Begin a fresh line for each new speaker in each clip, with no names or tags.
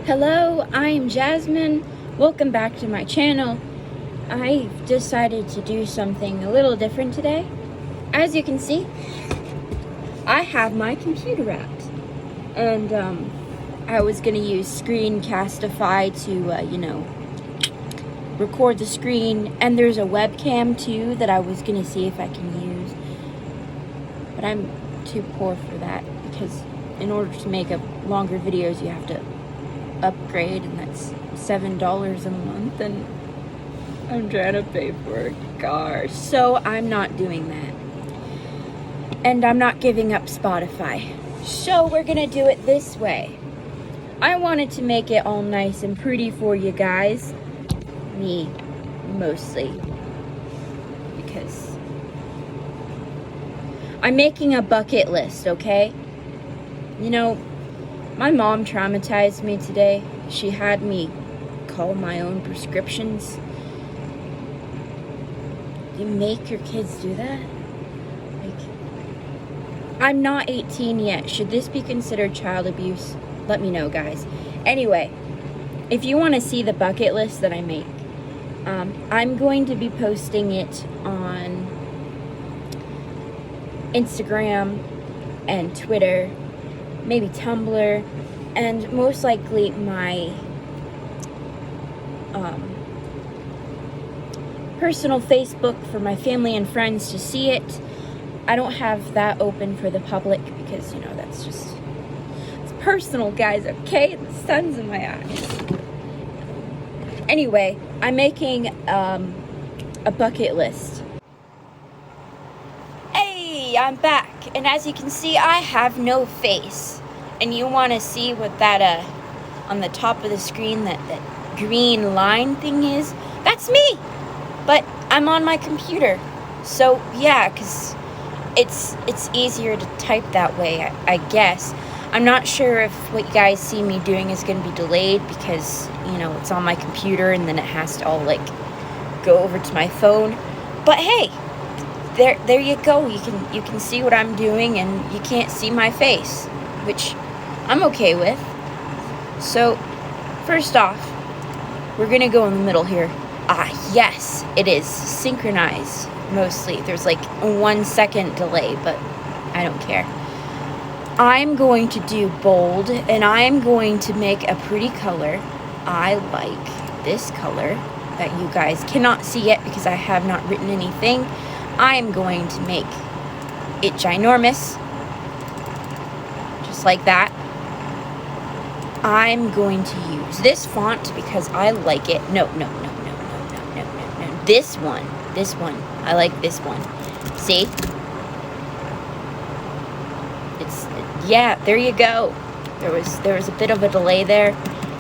Hello, I'm Jasmine. Welcome back to my channel. I've decided to do something a little different today. As you can see, I have my computer out. And I was gonna use Screencastify to, record the screen. And there's a webcam too that I was gonna see if I can use. But I'm too poor for that because in order to make up longer videos, you have to upgrade, and that's $7 a month, and I'm trying to pay for a car, so I'm not doing that. And I'm not giving up Spotify. So we're gonna do it this way. I wanted to make it all nice and pretty for you guys. Me, mostly. Because I'm making a bucket list, okay? You know, my mom traumatized me today. She had me call my own prescriptions. You make your kids do that? I'm not 18 yet. Should this be considered child abuse? Let me know, guys. Anyway, if you want to see the bucket list that I make, I'm going to be posting it on Instagram and Twitter, maybe Tumblr, and most likely my personal Facebook for my family and friends to see it. I don't have that open for the public because, that's just, it's personal, guys, okay? The sun's in my eyes. Anyway, I'm making a bucket list. Hey, I'm back, and as you can see, I have no face. And you want to see what that, on the top of the screen, that green line thing is? That's me! But I'm on my computer. So, yeah, because it's easier to type that way, I guess. I'm not sure if what you guys see me doing is going to be delayed because, it's on my computer and then it has to all, go over to my phone. But hey, there you go. You can see what I'm doing and you can't see my face, which I'm okay with. So, first off, we're gonna go in the middle here. Yes, it is synchronized, mostly. There's a 1 second delay, but I don't care. I'm going to do bold, and I'm going to make a pretty color. I like this color that you guys cannot see yet because I have not written anything. I'm going to make it ginormous, just like that. I'm going to use this font because I like it. No. This one. I like this one. See? Yeah, there you go. There was a bit of a delay there,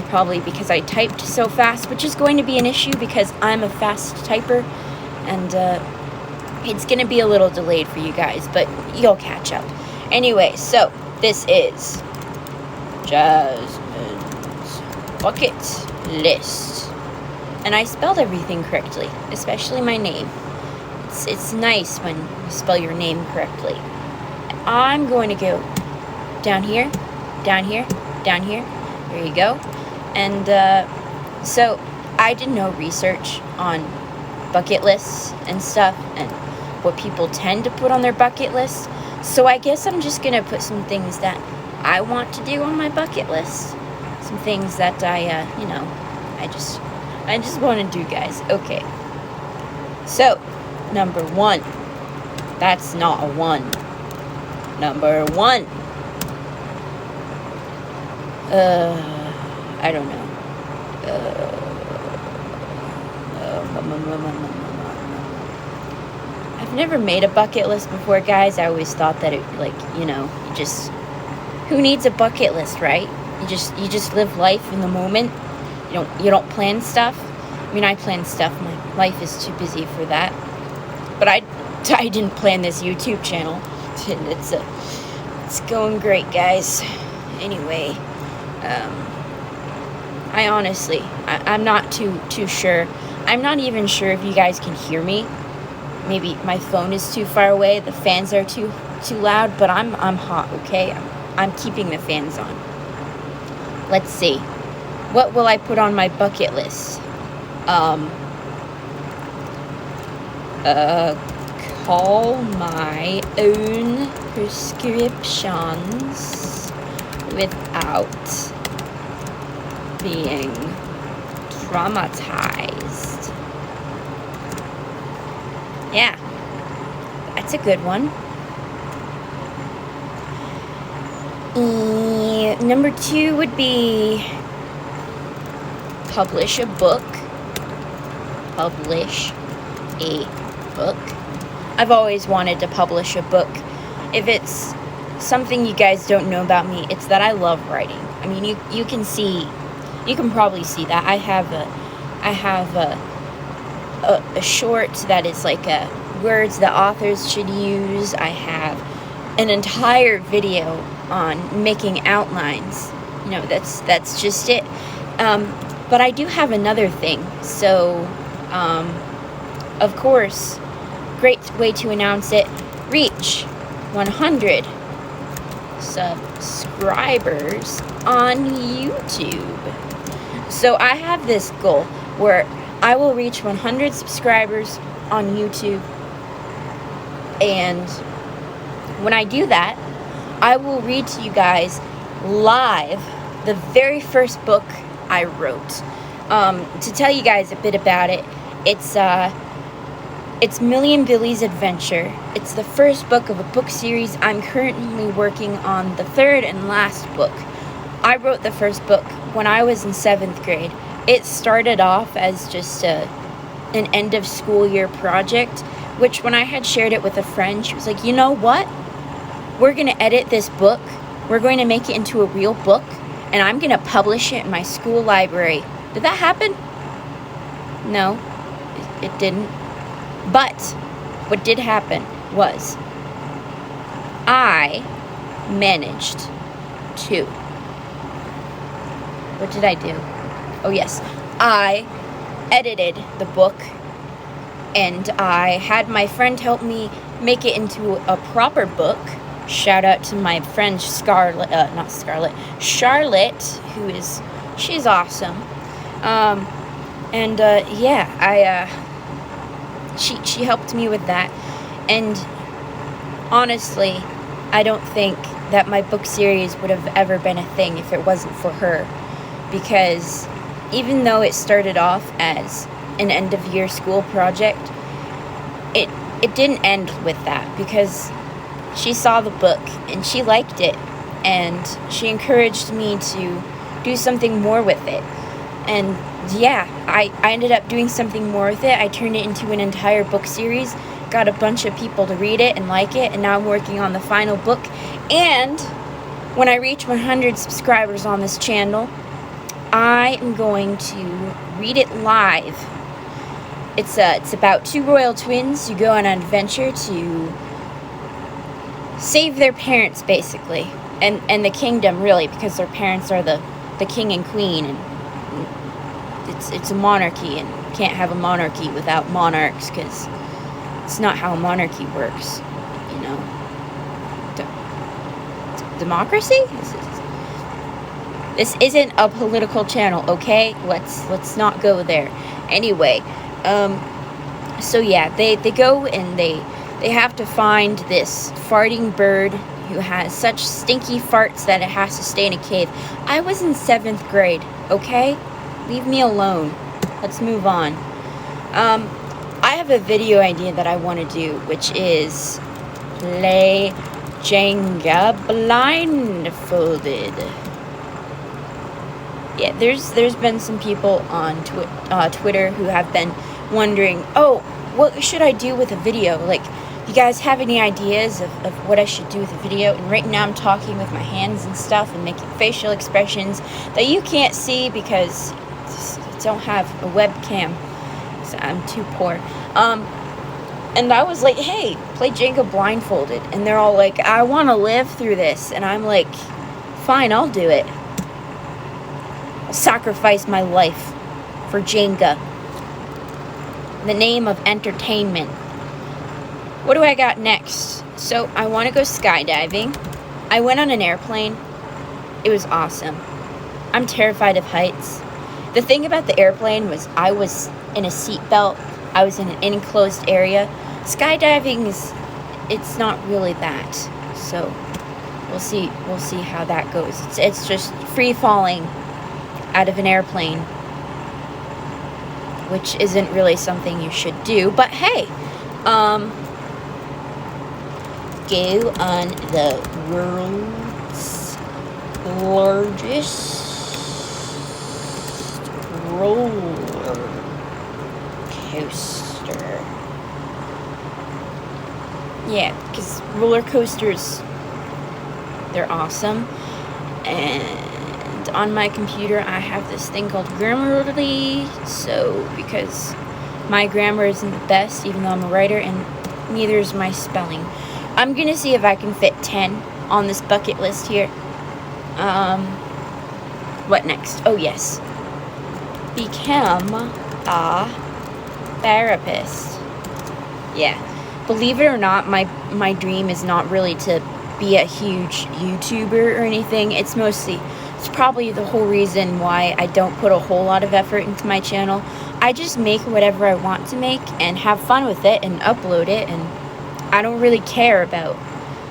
probably because I typed so fast, which is going to be an issue because I'm a fast typer, and it's going to be a little delayed for you guys, but you'll catch up. Anyway, so this is Jasmine's bucket list. And I spelled everything correctly, especially my name. It's nice when you spell your name correctly. I'm going to go down here, down here, down here. There you go. And so I did no research on bucket lists and stuff and what people tend to put on their bucket list. So I guess I'm just going to put some things that I want to do on my bucket list. Some things that I just want to do, guys. Okay. So, number 1. That's not a 1. Number 1. I don't know. I've never made a bucket list before, guys. I always thought that it, who needs a bucket list, right? You just live life in the moment. You don't plan stuff. I mean, I plan stuff. My life is too busy for that. But I didn't plan this YouTube channel. It's going great, guys. Anyway, I honestly, I'm not too sure. I'm not even sure if you guys can hear me. Maybe my phone is too far away. The fans are too loud. But I'm hot. Okay, I'm keeping the fans on. Let's see. What will I put on my bucket list? Call my own prescriptions without being traumatized. Yeah, that's a good one. Number 2 would be publish a book. Publish a book. I've always wanted to publish a book. If it's something you guys don't know about me, it's that I love writing. I mean, you can probably see that. I have a short that is like words that authors should use. I have an entire video on making outlines. You know, that's just it. But I do have another thing. So, of course, great way to announce it. Reach 100 subscribers on YouTube. So I have this goal where I will reach 100 subscribers on YouTube, and when I do that, I will read to you guys live the very first book I wrote. To tell you guys a bit about it, it's Millie and Billy's Adventure. It's the first book of a book series. I'm currently working on the third and last book. I wrote the first book when I was in 7th grade. It started off as just an end of school year project, which when I had shared it with a friend, she was like, you know what? We're going to edit this book. We're going to make it into a real book, and I'm going to publish it in my school library. Did that happen? No, it didn't. But what did happen was I managed to. What did I do? Oh, yes. I edited the book, and I had my friend help me make it into a proper book. Shout out to my friend Charlotte, she's awesome. She helped me with that, and honestly, I don't think that my book series would have ever been a thing if it wasn't for her, because even though it started off as an end of year school project, it didn't end with that, because she saw the book and she liked it, and she encouraged me to do something more with it. And yeah, I ended up doing something more with it. I turned it into an entire book series, got a bunch of people to read it and like it, and now I'm working on the final book. And when I reach 100 subscribers on this channel, I am going to read it live. It's about 2 royal twins who go on an adventure to save their parents, basically, and the kingdom, really, because their parents are the king and queen, and it's a monarchy, and you can't have a monarchy without monarchs, because it's not how a monarchy works, you know. Democracy? This isn't a political channel, okay? Let's not go there. Anyway, so yeah, they go and they have to find this farting bird who has such stinky farts that it has to stay in a cave. I was in 7th grade, okay? Leave me alone. Let's move on. I have a video idea that I want to do, which is play Jenga blindfolded. Yeah, there's been some people on Twitter who have been wondering, oh, what should I do with a video? Like, you guys have any ideas of what I should do with a video? And right now I'm talking with my hands and stuff and making facial expressions that you can't see because I don't have a webcam, so I'm too poor. And I was like, hey, play Jenga blindfolded. And they're all like, I want to live through this. And I'm like, fine, I'll do it. I'll sacrifice my life for Jenga. The name of entertainment. What do I got next? So I want to go skydiving. I went on an airplane. It was awesome. I'm terrified of heights. The thing about the airplane was I was in a seatbelt. I was in an enclosed area. Skydiving it's not really that. So we'll see how that goes. It's just free falling out of an airplane, which isn't really something you should do. But hey, go on the world's largest roller coaster. Yeah, because roller coasters, they're awesome. And on my computer, I have this thing called Grammarly. So, because my grammar isn't the best, even though I'm a writer, and neither is my spelling. I'm going to see if I can fit 10 on this bucket list here. What next? Oh, yes. Become a therapist. Yeah. Believe it or not, my dream is not really to be a huge YouTuber or anything. It's probably the whole reason why I don't put a whole lot of effort into my channel. I just make whatever I want to make and have fun with it and upload it, and I don't really care about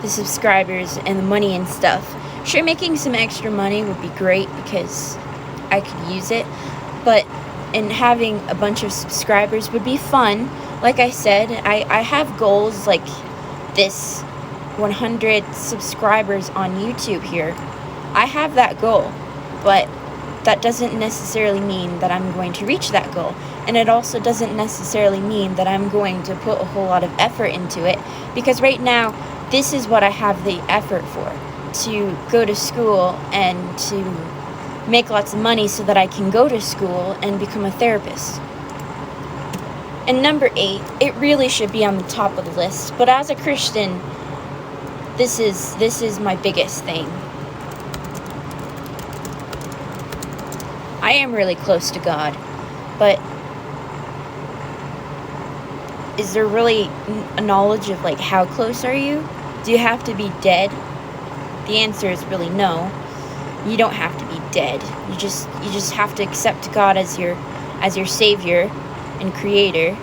the subscribers and the money and stuff. Sure, making some extra money would be great because I could use it, and having a bunch of subscribers would be fun. Like I said, I have goals like this 100 subscribers on YouTube here. I have that goal, but that doesn't necessarily mean that I'm going to reach that goal. And it also doesn't necessarily mean that I'm going to put a whole lot of effort into it, because right now, this is what I have the effort for. To go to school and to make lots of money so that I can go to school and become a therapist. And number 8, it really should be on the top of the list, but as a Christian, this is my biggest thing. I am really close to God, but is there really a knowledge of like how close are you? Do you have to be dead? The answer is really no. You don't have to be dead. You just have to accept God as your savior and creator,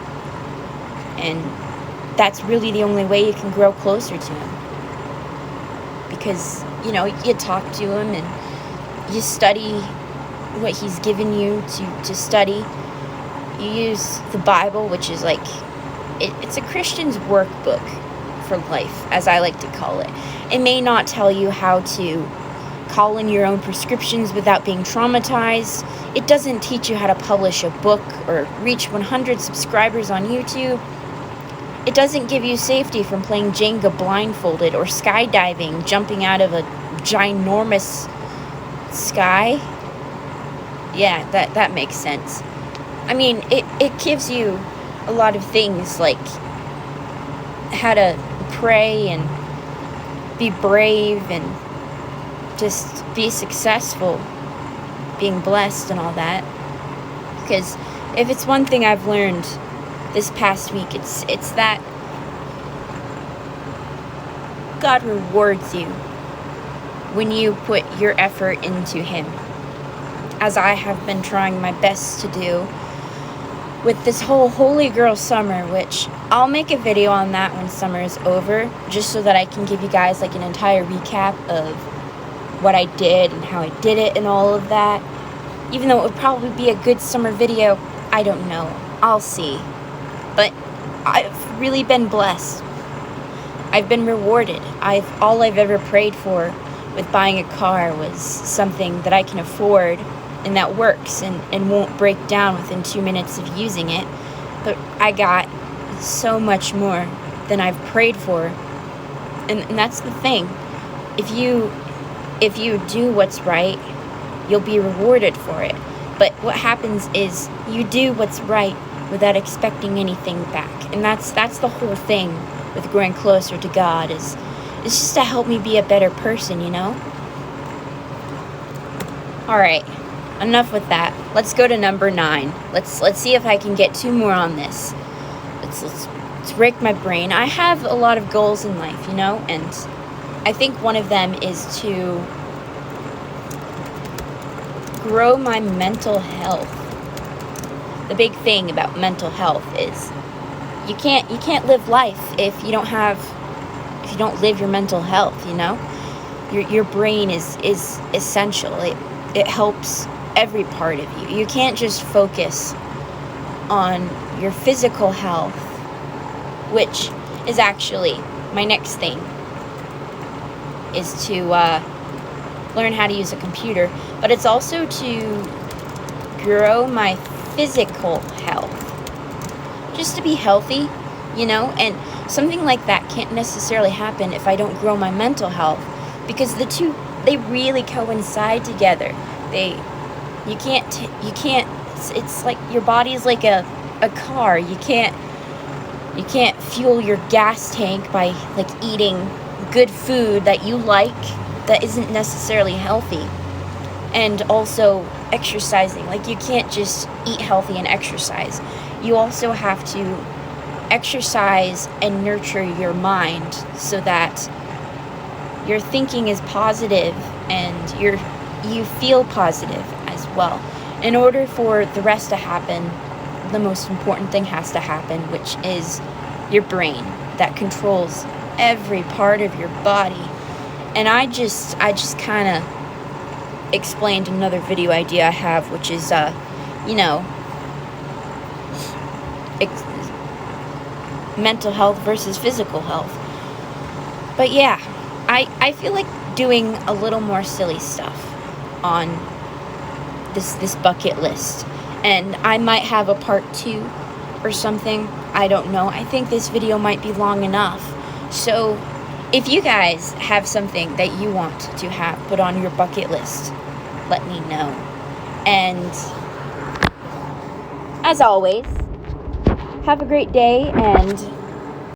and that's really the only way you can grow closer to him. Because you talk to him and you study what he's given you to study. You use the Bible, which is like it's a Christian's workbook for life, as I like to call it. It may not tell you how to call in your own prescriptions without being traumatized. It doesn't teach you how to publish a book or reach 100 subscribers on YouTube. It doesn't give you safety from playing Jenga blindfolded or skydiving, jumping out of a ginormous sky. Yeah, that makes sense. I mean, it gives you a lot of things, like how to pray and be brave and just be successful, being blessed and all that. Because if it's one thing I've learned this past week, it's that God rewards you when you put your effort into him, as I have been trying my best to do with this whole Holy Girl Summer, which I'll make a video on that when summer is over, just so that I can give you guys like an entire recap of what I did and how I did it and all of that. Even though it would probably be a good summer video, I don't know. I'll see. But I've really been blessed. I've been rewarded. All I've ever prayed for with buying a car was something that I can afford and that works and won't break down within 2 minutes of using it. But I got so much more than I've prayed for. And that's the thing. If you do what's right, you'll be rewarded for it. But what happens is you do what's right without expecting anything back. And that's the whole thing with growing closer to God, is it's just to help me be a better person, Alright, enough with that. Let's go to number 9. Let's see if I can get 2 more on this. Let's rake my brain. I have a lot of goals in life, and I think one of them is to grow my mental health. The big thing about mental health is you can't live life if you don't live your mental health, you know? Your brain is essential. It helps every part of you. You can't just focus on your physical health, which is actually my next thing, is to learn how to use a computer, but it's also to grow my physical health, just to be healthy, you know. And something like that can't necessarily happen if I don't grow my mental health, because the two, they really coincide together. You can't it's like your body is like a car. You can't fuel your gas tank by like eating good food that you like that isn't necessarily healthy, and also exercising. Like, you can't just eat healthy and exercise. You also have to exercise and nurture your mind so that your thinking is positive and you feel positive as well. In order for the rest to happen, the most important thing has to happen, which is your brain that controls every part of your body. And I just kind of explained another video idea I have, which is, mental health versus physical health. But yeah, I feel like doing a little more silly stuff on this bucket list, and I might have a part 2 or something. I don't know. I think this video might be long enough. So if you guys have something that you want to have put on your bucket list, let me know. And as always, have a great day, and